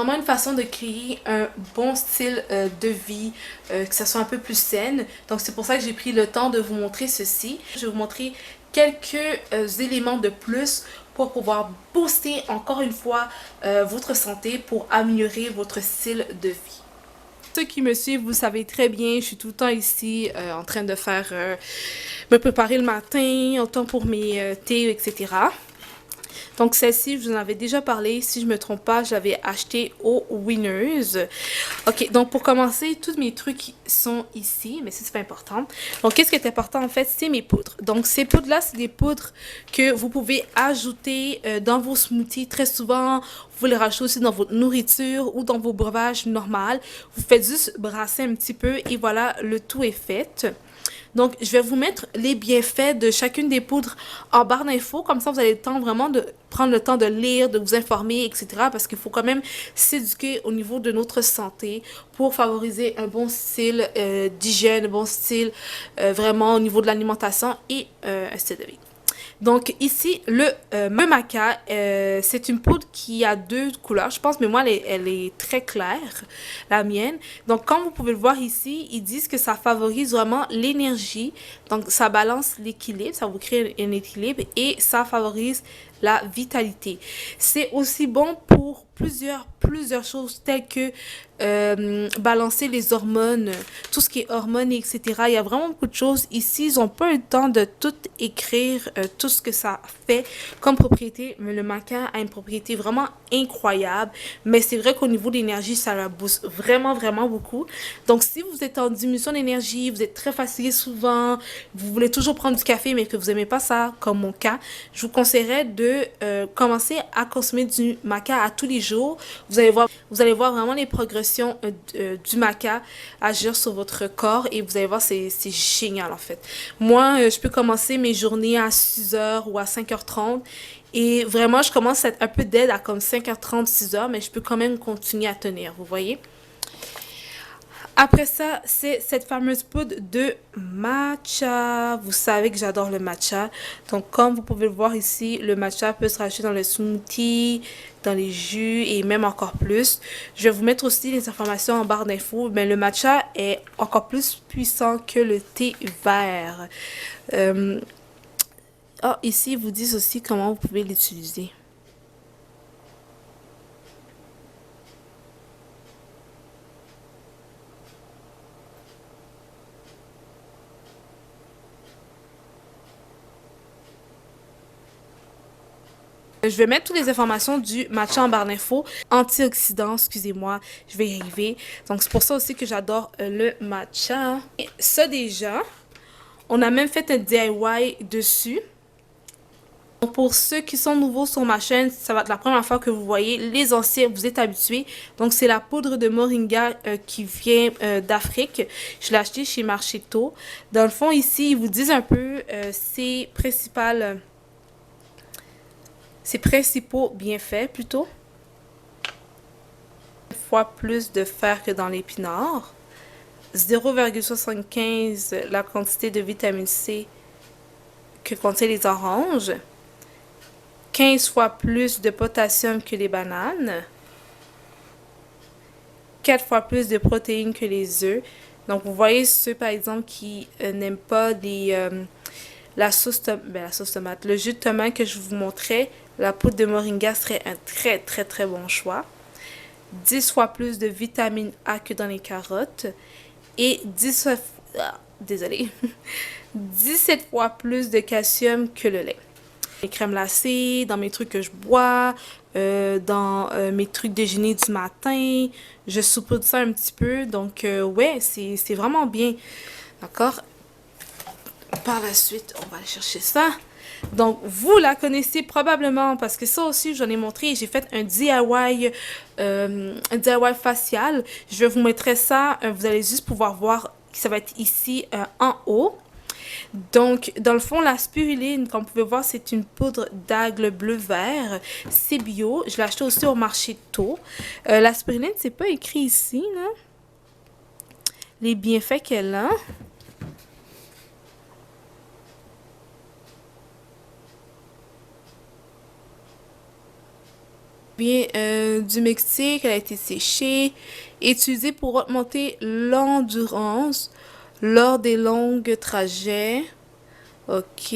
vraiment une façon de créer un bon style de vie, que ça soit un peu plus saine. Donc c'est pour ça que j'ai pris le temps de vous montrer ceci. Je vais vous montrer quelques éléments de plus pour pouvoir booster encore une fois votre santé, pour améliorer votre style de vie. Ceux qui me suivent, vous savez très bien, je suis tout le temps ici en train de faire, me préparer le matin, autant pour mes thés, etc. Donc celle-ci, je vous en avais déjà parlé, si je ne me trompe pas, je l'avais acheté au Winners. Ok, donc pour commencer, tous mes trucs sont ici, mais ça c'est pas important. Donc qu'est-ce qui est important en fait, c'est mes poudres. Donc ces poudres-là, c'est des poudres que vous pouvez ajouter dans vos smoothies très souvent. Vous les rajoutez aussi dans votre nourriture ou dans vos breuvages normaux. Vous faites juste brasser un petit peu et voilà, le tout est fait. Donc, je vais vous mettre les bienfaits de chacune des poudres en barre d'infos. Comme ça, vous avez le temps vraiment de prendre le temps de lire, de vous informer, etc. Parce qu'il faut quand même s'éduquer au niveau de notre santé pour favoriser un bon style d'hygiène, un bon style vraiment au niveau de l'alimentation et un style de vie. Donc ici, le maca, c'est une poudre qui a deux couleurs, je pense, mais moi, elle est très claire, la mienne. Donc comme vous pouvez le voir ici, ils disent que ça favorise vraiment l'énergie. Donc ça balance l'équilibre, ça vous crée un équilibre et ça favorise la vitalité. C'est aussi bon pour plusieurs choses telles que balancer les hormones, tout ce qui est hormones, etc. Il y a vraiment beaucoup de choses. Ici, ils n'ont pas eu le temps de tout écrire, tout ce que ça fait comme propriété, mais le maca a une propriété vraiment incroyable. Mais c'est vrai qu'au niveau de l'énergie, ça la booste vraiment, vraiment beaucoup. Donc, si vous êtes en diminution d'énergie, vous êtes très fatigué souvent, vous voulez toujours prendre du café, mais que vous n'aimez pas ça, comme mon cas, je vous conseillerais de commencer à consommer du maca à tous les jours. Vous allez voir vraiment les progressions du maca agir sur votre corps et vous allez voir, c'est génial en fait. Moi, je peux commencer mes journées à 6h ou à 5h30 et vraiment, je commence à être un peu dead à comme 5h30, 6h, mais je peux quand même continuer à tenir, vous voyez. Après ça, c'est cette fameuse poudre de matcha. Vous savez que j'adore le matcha. Donc, comme vous pouvez le voir ici, le matcha peut se rajouter dans le smoothie, dans les jus et même encore plus. Je vais vous mettre aussi les informations en barre d'infos. Mais le matcha est encore plus puissant que le thé vert. Ici, ils vous disent aussi comment vous pouvez l'utiliser. Je vais mettre toutes les informations du matcha en barre d'infos. Antioxydants, excusez-moi, je vais y arriver. Donc, c'est pour ça aussi que j'adore le matcha. Et ça, déjà, on a même fait un DIY dessus. Donc, pour ceux qui sont nouveaux sur ma chaîne, ça va être la première fois que vous voyez. Les anciens, vous êtes habitués. Donc, c'est la poudre de moringa qui vient d'Afrique. Je l'ai acheté chez Marcheto. Dans le fond, ici, ils vous disent un peu ses principaux bienfaits plutôt. Fois plus de fer que dans l'épinard. 0,75 la quantité de vitamine C que contiennent les oranges. 15 fois plus de potassium que les bananes. 4 fois plus de protéines que les œufs. Donc, vous voyez ceux, par exemple, qui n'aiment pas la sauce tomate. Le jus de tomate que je vous montrais, la poudre de moringa serait un très, très, très bon choix. 10 fois plus de vitamine A que dans les carottes. Et 17 fois plus de calcium que le lait. Les crèmes glacées, dans mes trucs que je bois, dans mes trucs déjeuner du matin, je saupoudre ça un petit peu. Donc, ouais, c'est vraiment bien. D'accord? Par la suite, on va aller chercher ça. Donc, vous la connaissez probablement parce que ça aussi, j'en ai montré. J'ai fait un DIY facial. Je vais vous mettre ça. Vous allez juste pouvoir voir que ça va être ici en haut. Donc, dans le fond, la spiruline, comme vous pouvez voir, c'est une poudre d'algue bleu-vert. C'est bio. Je l'ai acheté aussi au marché tôt. La spiruline, c'est pas écrit ici, là. Les bienfaits qu'elle a. Vient du Mexique, elle a été séchée, utilisée pour augmenter l'endurance lors des longs trajets. Ok.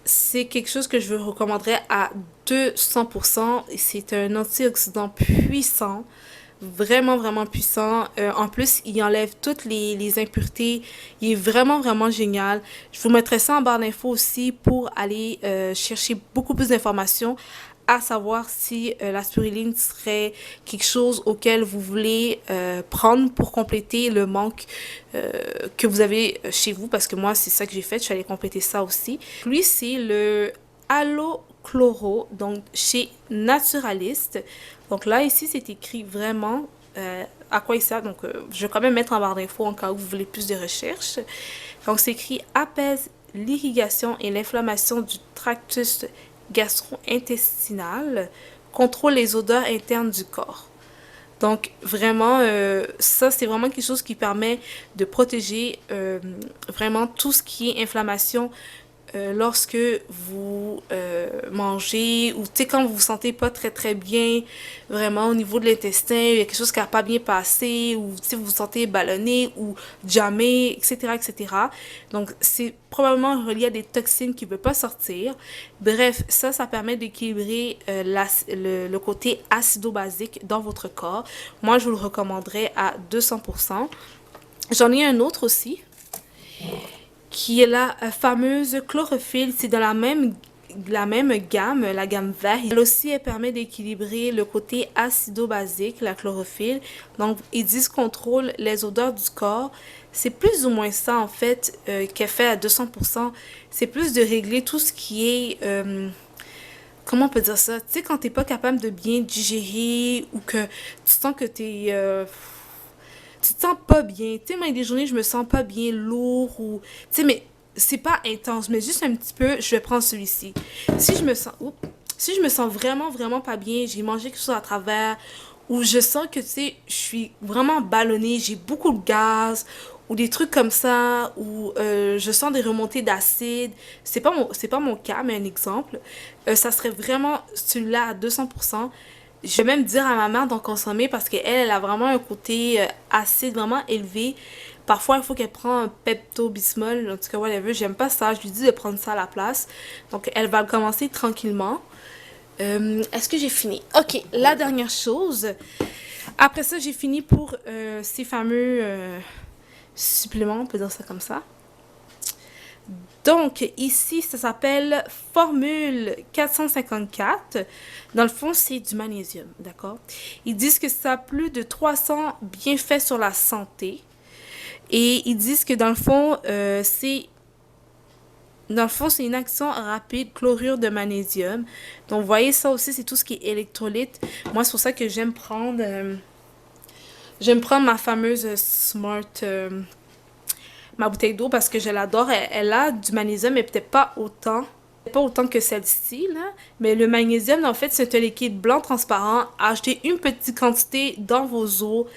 C'est quelque chose que je vous recommanderais à 200%. C'est un antioxydant puissant, vraiment, vraiment puissant. En plus, il enlève toutes les impuretés. Il est vraiment, vraiment génial. Je vous mettrai ça en barre d'infos aussi pour aller chercher beaucoup plus d'informations, à savoir si la spiruline serait quelque chose auquel vous voulez prendre pour compléter le manque que vous avez chez vous, parce que moi c'est ça que j'ai fait, je suis allée compléter ça aussi. Lui c'est le Allochloro, donc chez Naturaliste. Donc là ici c'est écrit vraiment à quoi il sert, donc je vais quand même mettre en barre d'infos en cas où vous voulez plus de recherches. Donc c'est écrit apaise l'irrigation et l'inflammation du tractus gastro-intestinal, contrôle les odeurs internes du corps. Donc vraiment, ça c'est vraiment quelque chose qui permet de protéger vraiment tout ce qui est inflammation lorsque vous mangez, ou tu sais quand vous vous sentez pas très très bien vraiment au niveau de l'intestin, il y a quelque chose qui n'a pas bien passé, ou tu sais vous vous sentez ballonné ou jammé, etc., etc. Donc c'est probablement relié à des toxines qui ne veulent pas sortir. Bref, ça permet d'équilibrer le côté acido-basique dans votre corps. Moi je vous le recommanderais à 200%. J'en ai un autre aussi qui est la fameuse chlorophylle. C'est dans la même gamme, la gamme verte. Elle aussi, elle permet d'équilibrer le côté acido-basique, la chlorophylle. Donc, ils disent contrôle les odeurs du corps. C'est plus ou moins ça, en fait, qu'elle fait à 200%. C'est plus de régler tout ce qui est... comment on peut dire ça? Tu sais, quand t'es pas capable de bien digérer, ou que tu sens que tu te sens pas bien. Tu sais, moi, il y a des journées, je me sens pas bien, lourd, ou... Tu sais, mais c'est pas intense, mais juste un petit peu, je vais prendre celui-ci. Si je me sens... Oups, si je me sens vraiment, vraiment pas bien, j'ai mangé quelque chose à travers, ou je sens que, tu sais, je suis vraiment ballonnée, j'ai beaucoup de gaz, ou des trucs comme ça, ou je sens des remontées d'acide. C'est pas mon cas, mais un exemple. Ça serait vraiment celui-là à 200%. Je vais même dire à ma mère d'en consommer parce qu'elle, elle a vraiment un côté acide vraiment élevé. Parfois, il faut qu'elle prenne un Pepto-Bismol. En tout cas, whatever, j'aime pas ça. Je lui dis de prendre ça à la place. Donc, elle va le commencer tranquillement. Est-ce que j'ai fini? Ok, la dernière chose. Après ça, j'ai fini pour ces fameux suppléments, on peut dire ça comme ça. Donc, ici, ça s'appelle Formule 454. Dans le fond, c'est du magnésium, d'accord? Ils disent que ça a plus de 300 bienfaits sur la santé. Et ils disent que dans le fond, c'est une action rapide, chlorure de magnésium. Donc, vous voyez, ça aussi, c'est tout ce qui est électrolyte. Moi, c'est pour ça que j'aime prendre ma fameuse Smart... ma bouteille d'eau, parce que je l'adore. Elle a du magnésium, mais peut-être pas autant que celle-ci, là. Mais le magnésium, en fait, c'est un liquide blanc transparent. Achetez une petite quantité dans vos eaux.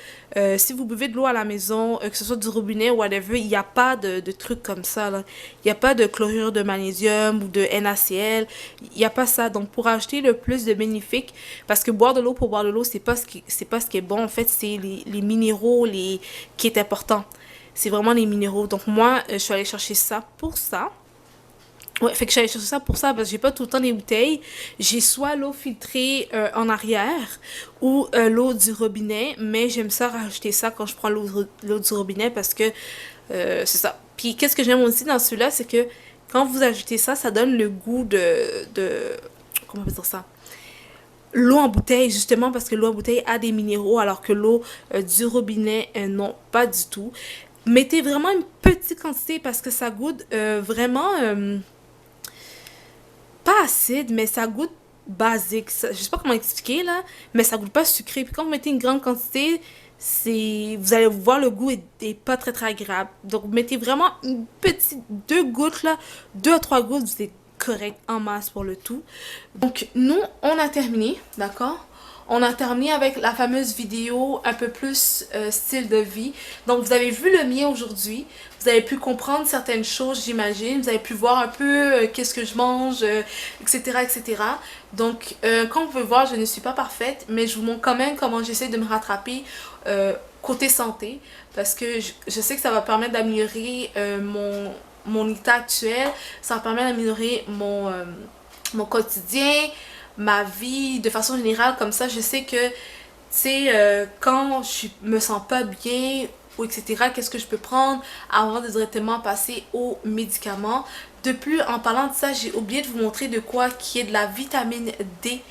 Si vous buvez de l'eau à la maison, que ce soit du robinet ou whatever, il n'y a pas de trucs comme ça, là. Il n'y a pas de chlorure de magnésium ou de NaCl. Il n'y a pas ça. Donc, pour acheter le plus de bénéfiques, parce que boire de l'eau pour boire de l'eau, c'est pas ce qui est bon. En fait, c'est les minéraux qui est important. C'est vraiment les minéraux. Donc moi, je suis allée chercher ça pour ça. Ouais, fait que je suis allée chercher ça pour ça parce que j'ai pas tout le temps des bouteilles. J'ai soit l'eau filtrée en arrière ou l'eau du robinet, mais j'aime ça rajouter ça quand je prends l'eau du robinet parce que c'est ça. Puis qu'est-ce que j'aime aussi dans celui-là, c'est que quand vous ajoutez ça, ça donne le goût comment on peut dire ça? L'eau en bouteille, justement parce que l'eau en bouteille a des minéraux alors que l'eau du robinet, non, pas du tout. Mettez vraiment une petite quantité parce que ça goûte vraiment pas acide, mais ça goûte basique. Je sais pas comment expliquer là, mais ça goûte pas sucré. Puis quand vous mettez une grande quantité, vous allez voir le goût est pas très très agréable. Donc mettez vraiment une petite 2 gouttes là, 2 à 3 gouttes, vous êtes correct en masse pour le tout. Donc nous on a terminé, d'accord? on a terminé avec la fameuse vidéo un peu plus style de vie. Donc vous avez vu le mien aujourd'hui, vous avez pu comprendre certaines choses, j'imagine, vous avez pu voir un peu qu'est-ce que je mange, etc., etc. Donc comme vous pouvez voir, je ne suis pas parfaite, mais je vous montre quand même comment j'essaie de me rattraper côté santé, parce que je sais que ça va permettre d'améliorer mon état actuel, ça va permettre d'améliorer mon quotidien, ma vie de façon générale. Comme ça je sais que tu sais quand je me sens pas bien ou etc, qu'est-ce que je peux prendre avant de directement passer aux médicaments. De plus, en parlant de ça, j'ai oublié de vous montrer de quoi qui est de la vitamine D.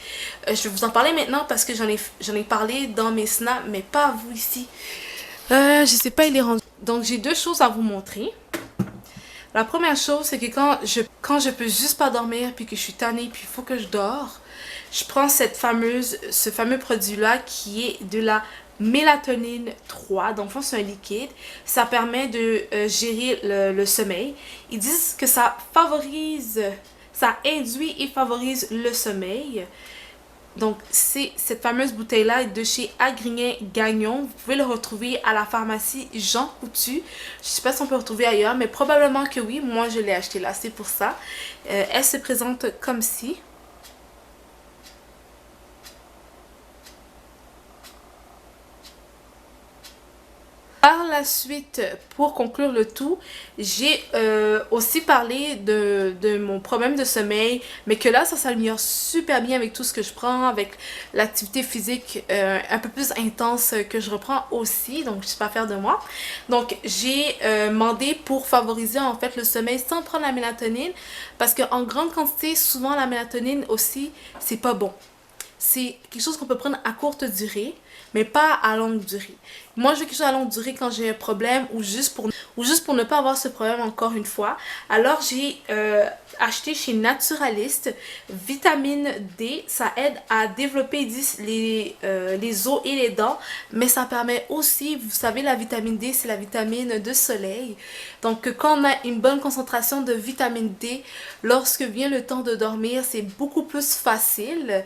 Je vais vous en parler maintenant parce que j'en ai parlé dans mes snaps, mais pas à vous ici. Je sais pas, il est rendu. Donc j'ai deux choses à vous montrer. La première chose, c'est que quand je peux juste pas dormir puis que je suis tannée puis il faut que je dors, je prends ce fameux produit-là qui est de la mélatonine 3. Donc, c'est un liquide. Ça permet de gérer le sommeil. Ils disent que ça induit et favorise le sommeil. Donc, cette fameuse bouteille-là est de chez Agrignan-Gagnon. Vous pouvez le retrouver à la pharmacie Jean Coutu. Je ne sais pas si on peut le retrouver ailleurs, mais probablement que oui. Moi, je l'ai acheté là, c'est pour ça. Elle se présente comme ci. Par la suite, pour conclure le tout, j'ai aussi parlé de mon problème de sommeil, mais que là, ça s'améliore super bien avec tout ce que je prends, avec l'activité physique un peu plus intense que je reprends aussi, donc je ne sais pas faire de moi. Donc, j'ai demandé pour favoriser en fait le sommeil sans prendre la mélatonine, parce qu'en grande quantité, souvent la mélatonine aussi, c'est pas bon. C'est quelque chose qu'on peut prendre à courte durée, mais pas à longue durée. Moi, je veux quelque chose à longue durée quand j'ai un problème ou juste pour ne pas avoir ce problème encore une fois. Alors, j'ai acheté chez Naturaliste vitamine D. Ça aide à développer, ils disent, les os et les dents, mais ça permet aussi, vous savez, la vitamine D, c'est la vitamine de soleil. Donc, quand on a une bonne concentration de vitamine D, lorsque vient le temps de dormir, c'est beaucoup plus facile.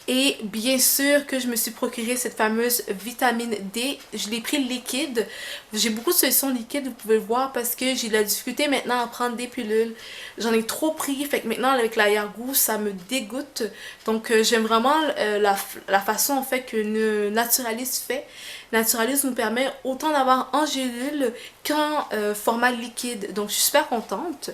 Et bien sûr que je me suis procuré cette fameuse vitamine D. Je l'ai pris liquide. J'ai beaucoup de solutions liquides, vous pouvez le voir, parce que j'ai de la difficulté maintenant à prendre des pilules. J'en ai trop pris, fait que maintenant avec l'arrière-goût, ça me dégoûte. Donc j'aime vraiment la façon en fait que Naturaliste fait. Naturaliste nous permet autant d'avoir en gélule qu'en format liquide. Donc je suis super contente.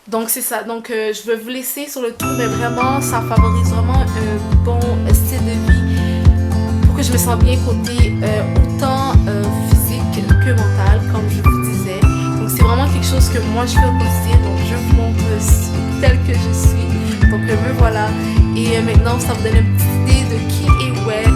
Donc c'est ça, donc je vais vous laisser sur le tour, mais vraiment ça favorise vraiment un bon style de vie pour que je me sente bien côté autant physique que mental, comme je vous disais. Donc c'est vraiment quelque chose que moi je fais au quotidien, donc je vous montre tel que je suis. Donc me voilà, et maintenant ça vous donne une petite idée de qui est Wed.